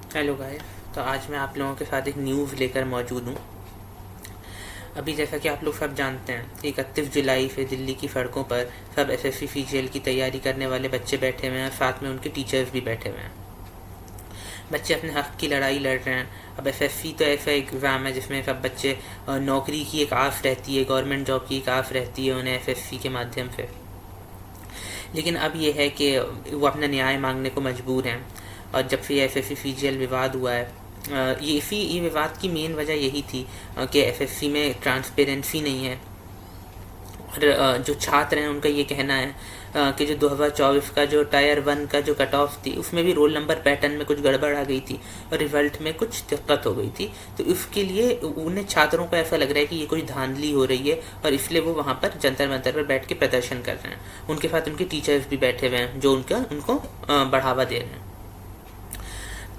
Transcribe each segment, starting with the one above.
Hello guys. तो आज मैं आप लोगों के साथ एक न्यूज़ लेकर मौजूद हूँ। अभी जैसा कि आप लोग सब जानते हैं, 31 जुलाई से दिल्ली की सड़कों पर सब एसएससी सीजीएल की तैयारी करने वाले बच्चे बैठे हुए हैं, साथ में उनके टीचर्स भी बैठे हुए हैं। बच्चे अपने हक़ की लड़ाई लड़ रहे हैं। अब एसएससी तो ऐसा एग्ज़ाम है जिसमें सब बच्चे नौकरी की एक आस रहती है, गवर्नमेंट जॉब की एक आस रहती है उन्हें एसएससी के माध्यम से। लेकिन अब ये है कि वो अपना न्याय मांगने को मजबूर हैं। और जब से एसएससी सीजीएल विवाद हुआ है, ये विवाद की मेन वजह यही थी कि एसएससी में ट्रांसपेरेंसी नहीं है। और जो छात्र हैं उनका ये कहना है कि जो 2024 का जो टायर 1 का जो कट ऑफ थी, उसमें भी रोल नंबर पैटर्न में कुछ गड़बड़ आ गई थी और रिजल्ट में कुछ दिक्कत हो गई थी। तो उसके लिए उन्हें छात्रों को ऐसा लग रहा है कि ये कुछ धांधली हो रही है, और इसलिए वो वहाँ पर जंतर मंतर पर बैठ के प्रदर्शन कर रहे हैं। उनके साथ उनके टीचर्स भी बैठे हुए हैं जो उनको बढ़ावा दे रहे हैं।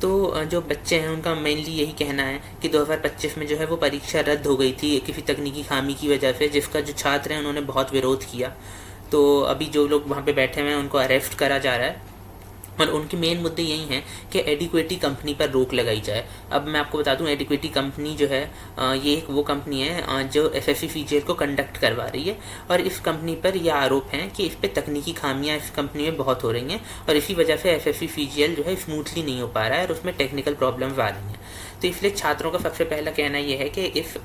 तो जो बच्चे हैं उनका मेनली यही कहना है कि 2025 में जो है वो परीक्षा रद्द हो गई थी किसी तकनीकी खामी की वजह से, जिसका जो छात्र हैं उन्होंने बहुत विरोध किया। तो अभी जो लोग वहाँ पे बैठे हुए हैं उनको अरेस्ट करा जा रहा है, और उनके मेन मुद्दे यही हैं कि एडिक्वेटी कंपनी पर रोक लगाई जाए। अब मैं आपको बता दूं, एडिक्वेटी कंपनी जो है ये एक वो कंपनी है जो एसएससी सीजीएल को कंडक्ट करवा रही है, और इस कंपनी पर यह आरोप है कि इस पर तकनीकी खामियां इस कंपनी में बहुत हो रही हैं, और इसी वजह से एसएससी सीजीएल जो है स्मूथली नहीं हो पा रहा है और उसमें टेक्निकल प्रॉब्लम्स आ रही हैं। तो इसलिए छात्रों का सबसे पहला कहना यह है कि इस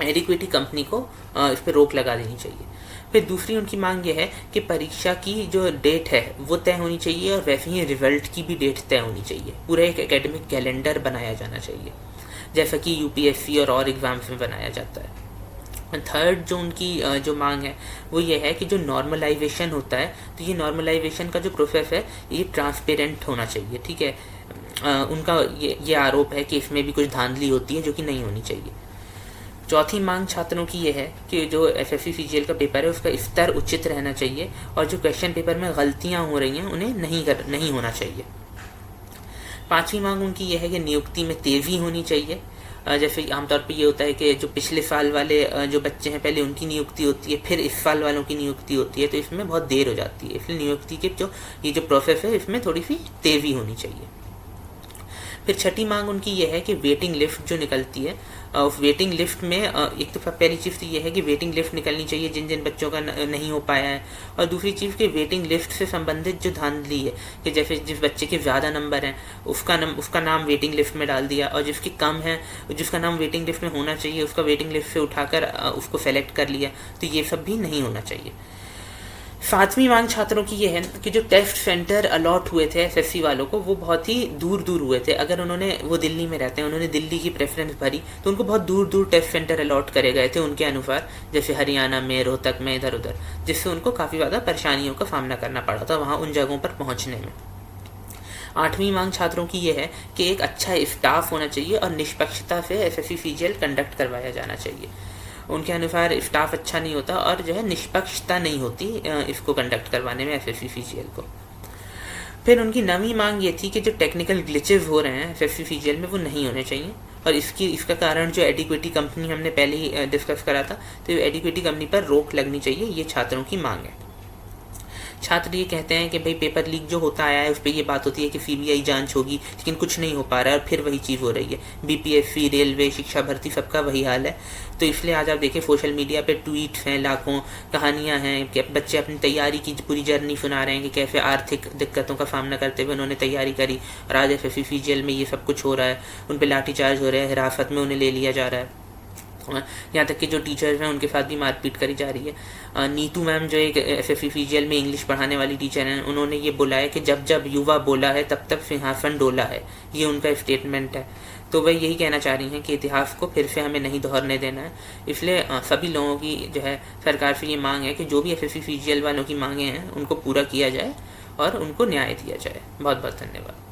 एडिक्वेटी कंपनी को इस पर रोक लगा देनी चाहिए। फिर दूसरी उनकी मांग ये है कि परीक्षा की जो डेट है वो तय होनी चाहिए, और वैसे ही रिजल्ट की भी डेट तय होनी चाहिए। पूरा एक एकेडमिक कैलेंडर बनाया जाना चाहिए, जैसा कि यूपीएससी और एग्ज़ाम्स में बनाया जाता है। थर्ड जो उनकी जो मांग है वो ये है कि जो नॉर्मलाइजेशन होता है, तो ये नॉर्मलाइजेशन का जो प्रोसेस है ये ट्रांसपेरेंट होना चाहिए। ठीक है, उनका ये आरोप है कि इसमें भी कुछ धांधली होती है जो कि नहीं होनी चाहिए। चौथी मांग छात्रों की ये है कि जो एसएससी सीजीएल का पेपर है उसका स्तर उचित रहना चाहिए, और जो क्वेश्चन पेपर में गलतियां हो रही हैं उन्हें नहीं होना चाहिए। पांचवी मांग उनकी यह है कि नियुक्ति में तेज़ी होनी चाहिए। जैसे आमतौर पे ये होता है कि जो पिछले साल वाले जो बच्चे हैं पहले उनकी नियुक्ति होती है, फिर इस साल वालों की नियुक्ति होती है, तो इसमें बहुत देर हो जाती है। इसलिए नियुक्ति के जो प्रोसेस है इसमें थोड़ी सी तेज़ी होनी चाहिए। फिर छठी मांग उनकी यह है कि वेटिंग लिस्ट जो निकलती है, उस वेटिंग लिस्ट में एक तो पहली चीज़ तो ये है कि वेटिंग लिस्ट निकलनी चाहिए जिन जिन बच्चों का नहीं हो पाया है, और दूसरी चीज़ कि वेटिंग लिस्ट से संबंधित जो धांधली है कि जैसे जिस बच्चे के ज़्यादा नंबर हैं उसका नाम वेटिंग लिस्ट में डाल दिया, और जिसके कम है जिसका नाम वेटिंग लिस्ट में होना चाहिए उसका वेटिंग लिस्ट से उठाकर उसको सेलेक्ट कर लिया। तो ये सब भी नहीं होना चाहिए। सातवीं मांग छात्रों की ये है कि जो टेस्ट सेंटर अलॉट हुए थे एसएससी वालों को वो बहुत ही दूर दूर हुए थे। अगर वो दिल्ली में रहते हैं, उन्होंने दिल्ली की प्रेफरेंस भरी, तो उनको बहुत दूर दूर टेस्ट सेंटर अलॉट करे गए थे उनके अनुसार, जैसे हरियाणा में, रोहतक में, इधर उधर, जिससे उनको काफ़ी ज़्यादा परेशानियों का सामना करना पड़ा था वहाँ उन जगहों पर पहुँचने में। आठवीं मांग छात्रों की ये है कि एक अच्छा स्टाफ होना चाहिए और निष्पक्षता से एसएससी सीजीएल कंडक्ट करवाया जाना चाहिए। उनके अनुसार स्टाफ अच्छा नहीं होता और जो है निष्पक्षता नहीं होती इसको कंडक्ट करवाने में एसएससी सीजीएल को। फिर उनकी नवीं मांग ये थी कि जो टेक्निकल ग्लिचेस हो रहे हैं एसएससी सीजीएल में वो नहीं होने चाहिए, और इसका कारण जो एडिक्वेटी कंपनी हमने पहले ही डिस्कस करा था, तो एडिक्वेटी कंपनी पर रोक लगनी चाहिए, ये छात्रों की मांग है। छात्र ये कहते हैं कि भाई पेपर लीक जो होता आया है उस पर ये बात होती है कि सीबीआई जांच होगी, लेकिन कुछ नहीं हो पा रहा है और फिर वही चीज़ हो रही है। बीपीएससी, रेलवे, शिक्षा भर्ती सबका वही हाल है। तो इसलिए आज आप देखिए सोशल मीडिया पे ट्वीट्स हैं, लाखों कहानियां हैं कि बच्चे अपनी तैयारी की पूरी जर्नी सुना रहे हैं कि कैसे आर्थिक दिक्कतों का सामना करते हुए उन्होंने तैयारी करी, और आज एसएससी सीजीएल में ये सब कुछ हो रहा है। उन पर लाठीचार्ज हो रहे हैं, हिरासत में उन्हें ले लिया जा रहा है, यहाँ तक कि जो टीचर्स हैं उनके साथ भी मारपीट करी जा रही है। नीतू मैम जो एक एसएससी सीजीएल में इंग्लिश पढ़ाने वाली टीचर हैं, उन्होंने ये बोला है कि जब जब युवा बोला है तब तब सिंहासन डोला है, ये उनका स्टेटमेंट है। तो वह यही कहना चाह रही हैं कि इतिहास को फिर से हमें नहीं दोहरने देना है। इसलिए सभी लोगों की जो है सरकार से ये मांग है कि जो भी एसएससी सीजीएल वालों की मांगे हैं उनको पूरा किया जाए और उनको न्याय दिया जाए। बहुत बहुत धन्यवाद।